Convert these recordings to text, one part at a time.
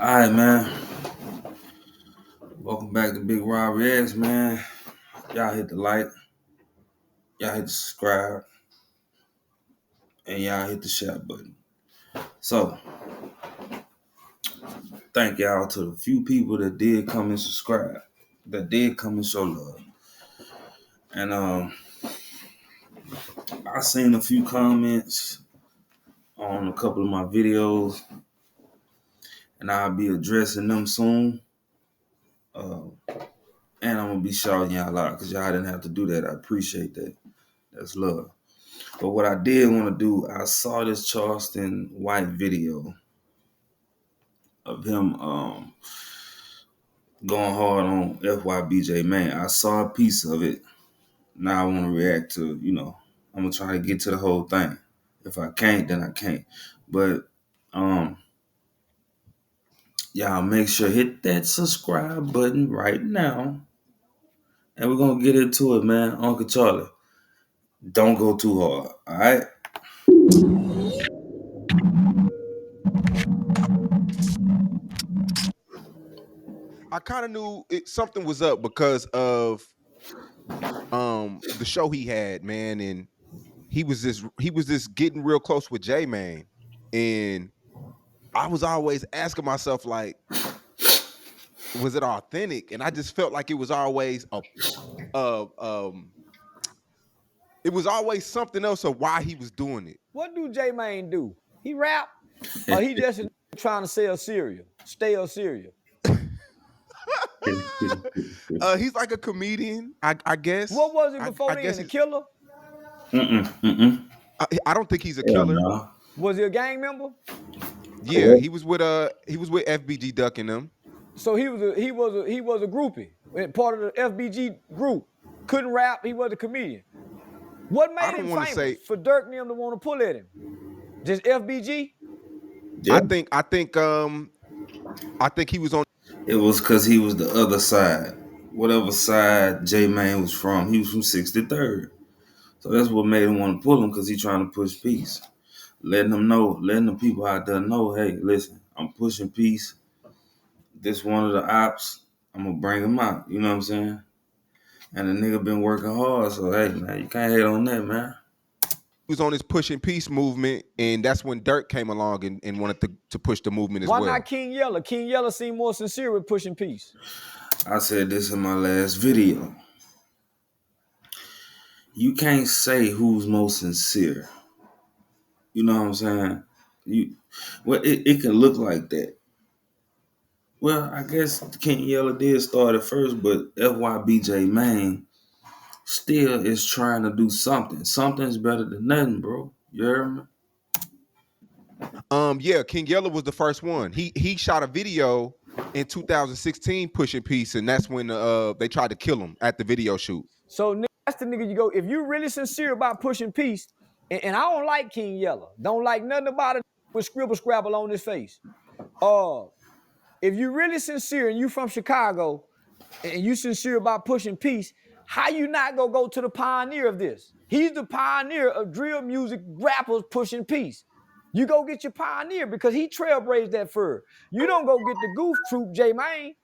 All right, man. Welcome back to Big Rob Reacts, man. Y'all hit the like, y'all hit the subscribe, and y'all hit the share button. So, thank y'all to the few people that did come and subscribe, that did come and show love. And I seen a few comments on a couple of my videos, and I'll be addressing them soon. And I'm gonna be shouting y'all out because y'all didn't have to do that. I appreciate that. That's love. But what I did want to do, I saw this Charleston White video of him going hard on FYB man. I saw a piece of it. Now I want to react to, I'm gonna try to get to the whole thing. If I can't, then I can't. But y'all make sure hit that subscribe button right now. And we're gonna get into it, man. Uncle Charlie, don't go too hard. All right. I kind of knew something was up because of the show he had, man, and he was just getting real close with J Man, and I was always asking myself, like, was it authentic? And I just felt like it was always it was always something else of why he was doing it. What do J Man do? He rap, or he just trying to sell cereal, stale cereal? He's like a comedian, I guess. What was he before I then? guess A killer? I don't think he's a Hell killer. no. Was he a gang member? Yeah, he was with FBG Duck and them. So he was a groupie, part of the FBG group. Couldn't rap. He was a comedian. What made him famous for Dirk and them to want to pull at him? Just FBG? Yeah. I think he was on. It was because he was the other side. Whatever side J Man was from, he was from 63rd. So that's what made him want to pull him, because he trying to push peace. Letting the people out there know, hey, listen, I'm pushing peace. This one of the ops, I'm going to bring him out. You know what I'm saying? And the nigga been working hard, so hey, man, you can't hate on that, man. He was on his pushing peace movement, and that's when Dirk came along and wanted to push the movement as well. Why not King Yella? King Yella seemed more sincere with pushing peace. I said this in my last video. You can't say who's most sincere. You know what I'm saying? It can look like that. Well, I guess King Yella did start it first, but FYB man still is trying to do something. Something's better than nothing, bro. You heard me? Yeah, King Yella was the first one. He shot a video in 2016 pushing peace, and that's when they tried to kill him at the video shoot. So that's the nigga you go. If you really sincere about pushing peace, and I don't like King Yella, don't like nothing about it with scribble scrabble on his face. If you really sincere and you from Chicago and you sincere about pushing peace, how you not gonna go to the pioneer of this? He's the pioneer of drill music rappers pushing peace. You go get your pioneer because he trailblazed that fur. You don't go get the goof troop J Man.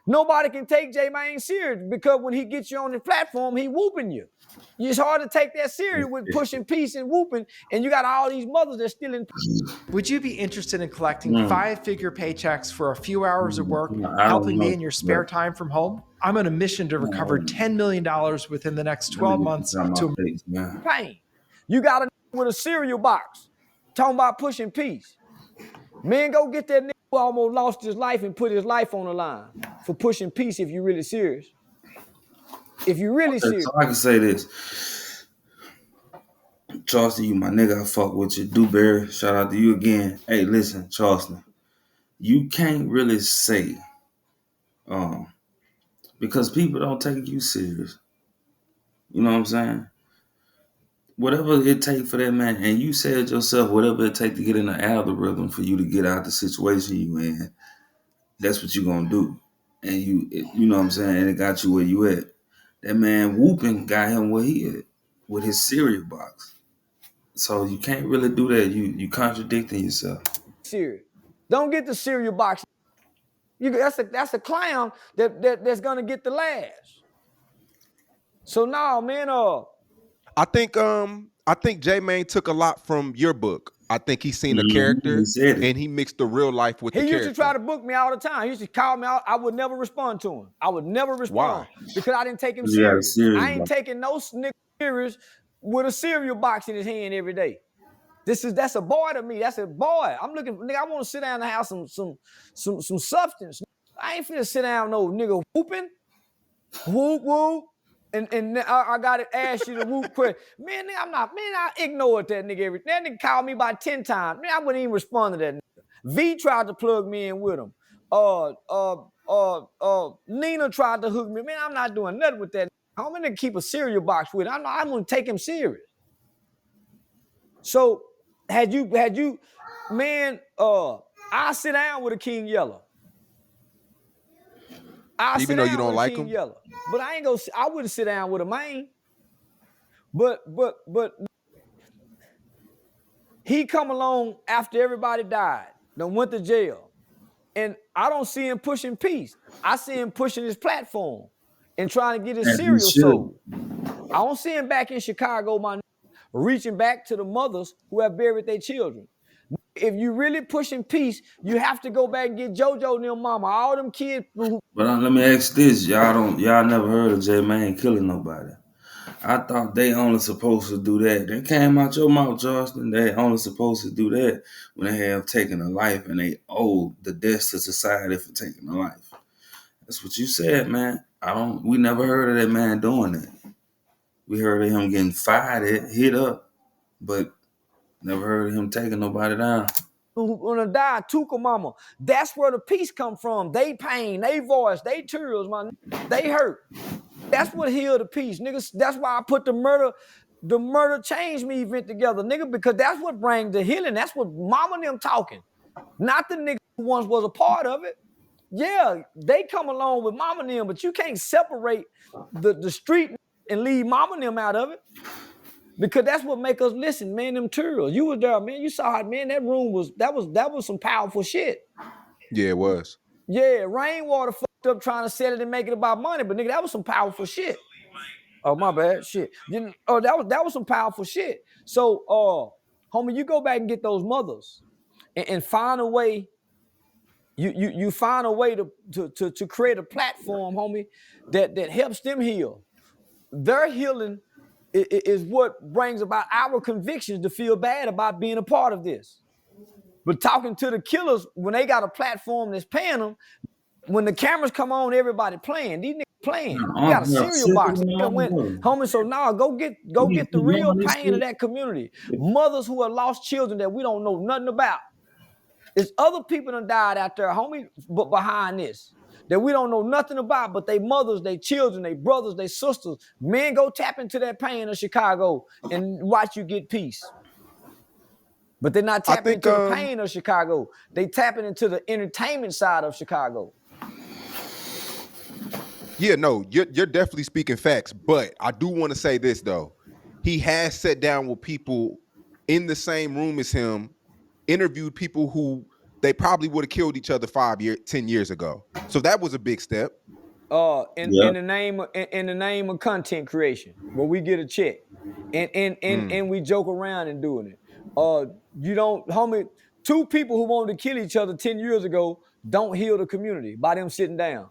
Nobody can take J Man serious because when he gets you on the platform, he whooping you. It's hard to take that serious with pushing peace and whooping, and you got all these mothers that still in. Would you be interested in collecting five-figure paychecks for a few hours of work, helping me in your spare time from home? I'm on a mission to recover $10 million within the next 12 months to pain. You got a with a cereal box talking about pushing peace. Man, go get that nigga who almost lost his life and put his life on the line for pushing peace if you're really serious. If you're really serious. So I can say this. Charleston, you my nigga, I fuck with you. Dewberry, shout out to you again. Hey, listen, Charleston, you can't really say, because people don't take you serious. You know what I'm saying? Whatever it take for that man, and you said yourself, whatever it take to get in the algorithm for you to get out the situation you in, that's what you gonna do. And you know what I'm saying? And it got you where you at. That man whooping got him where he at with his cereal box. So you can't really do that. You contradicting yourself. Serious. Don't get the cereal box. That's a clown that's gonna get the lash. So now, man, I think J Mane took a lot from your book. I think he's seen a He character said it. and he mixed the real life with the he used character. to try to book me all the time. He used to call me out. I would never respond to him. I would never respond. Why? Because I didn't take him You got a serious. cereal I ain't box. taking no nigga serious with a cereal box in his hand every day. That's a boy to me. That's a boy. I'm looking, nigga. I want to sit down and have some substance. I ain't finna sit down no nigga whooping, whoop whoop, and I gotta ask you the whoop question. Man, nigga, I ignored that nigga every. That nigga called me about 10 times. Man, I wouldn't even respond to that nigga. V tried to plug me in with him. Nina tried to hook me. Man, I'm not doing nothing with that. I'm gonna keep a cereal box with him. I'm gonna take him serious. So had you, man, I sit down with a King Yellow. Even though you don't like him? Yellow. But I wouldn't sit down with a man. But he come along after everybody died, then went to jail. And I don't see him pushing peace. I see him pushing his platform and trying to get his cereal sold. I don't see him back in Chicago, reaching back to the mothers who have buried their children. If you really pushing peace, you have to go back and get JoJo and their mama, all them kids. But let me ask this: y'all never heard of J Mane killing nobody? I thought they only supposed to do that. That came out your mouth, Charleston. They only supposed to do that when they have taken a life and they owe the death to society for taking a life. That's what you said, man. We never heard of that man doing that. We heard of him getting fired, hit up, but never heard of him taking nobody down. Who gonna die, Tuka mama. That's where the peace come from. They pain, they voice, they tears, man. They hurt. That's what healed the peace, niggas. That's why I put the murder change me event together, nigga, because that's what brings the healing. That's what mama and them talking. Not the nigga who once was a part of it. Yeah, they come along with mama and them, but you can't separate the street and leave mama and them out of it. Because that's what make us listen, man, them turtles. You was there, man. You saw it, man. That room was some powerful shit. Yeah, it was. Yeah, Rainwater fucked up trying to sell it and make it about money, but nigga, that was some powerful shit. Oh, my bad. Shit. That was some powerful shit. So, homie, you go back and get those mothers and find a way. You find a way to create a platform, homie, that helps them heal. Their healing is what brings about our convictions to feel bad about being a part of this. But talking to the killers, when they got a platform that's paying them, when the cameras come on, everybody playing. These niggas playing. You got a cereal box. Homie, so now go get the real pain of that community. Mothers who have lost children that we don't know nothing about. There's other people that died out there, homie, but behind this. That we don't know nothing about, but they mothers, they children, they brothers, they sisters. Men, go tap into that pain of Chicago and watch you get peace. But they're not tapping into the pain of Chicago. They tapping into the entertainment side of Chicago. Yeah, no, you're definitely speaking facts. But I do want to say this, though. He has sat down with people in the same room as him, interviewed people who they probably would have killed each other 10 years ago. So that was a big step. In the name of content creation, where we get a check, and we joke around and doing it. You don't, homie. Two people who wanted to kill each other 10 years ago don't heal the community by them sitting down.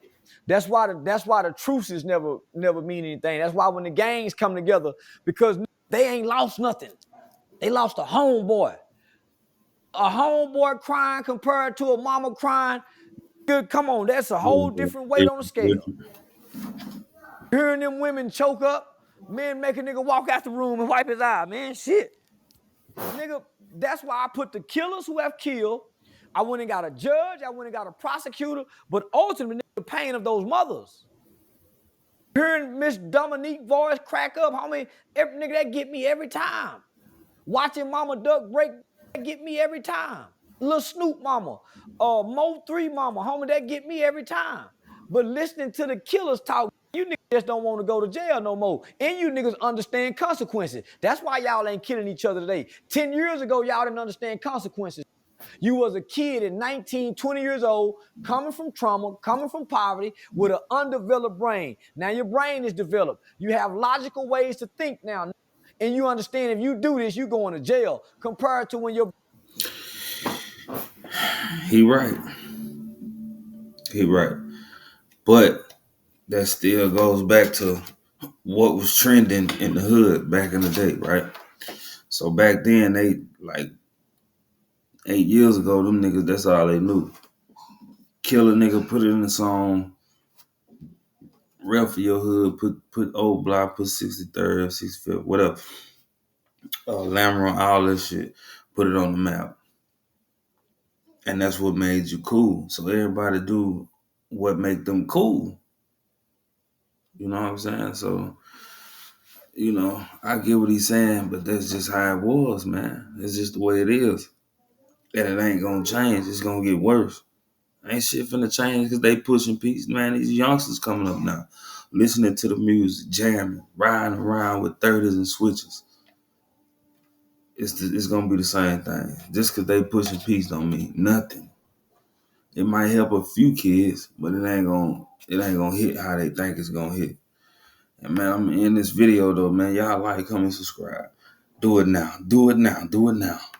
That's why the truces never mean anything. That's why when the gangs come together, because they ain't lost nothing. They lost a homeboy. A homeboy crying compared to a mama crying. Good, come on, that's a whole different weight on the scale. Hearing them women choke up, men make a nigga walk out the room and wipe his eye, man, shit. Nigga, that's why I put the killers who have killed. I went and got a judge, I went and got a prosecutor, but ultimately, the pain of those mothers. Hearing Miss Dominique voice crack up, homie, every nigga, that get me every time. Watching Mama Duck break, that get me every time. Lil Snoop mama, Mo 3 mama, homie, that get me every time. But listening to the killers talk, you niggas just don't want to go to jail no more. And you niggas understand consequences. That's why y'all ain't killing each other today. 10 years ago, y'all didn't understand consequences. You was a kid at 19, 20 years old, coming from trauma, coming from poverty, with an undeveloped brain. Now your brain is developed. You have logical ways to think now. And you understand if you do this, you going to jail compared to when you're... He right. He right. But that still goes back to what was trending in the hood back in the day, right? So back then, they, like 8 years ago, them niggas, that's all they knew. Kill a nigga, put it in the song, rep for your hood, put old block, put 63rd, 65th, whatever. Lamron, all that shit, put it on the map. And that's what made you cool. So everybody do what make them cool. You know what I'm saying? So, you know, I get what he's saying, but that's just how it was, man. It's just the way it is. And it ain't gonna change. It's gonna get worse. Ain't shit finna change because they pushing peace. Man, these youngsters coming up now, listening to the music, jamming, riding around with 30s and switches. It's gonna be the same thing. Just because they pushing peace don't mean nothing. It might help a few kids, but it ain't gonna hit how they think it's gonna hit. And man, I'm in this video though, man. Y'all like, comment, subscribe. Do it now. Do it now. Do it now.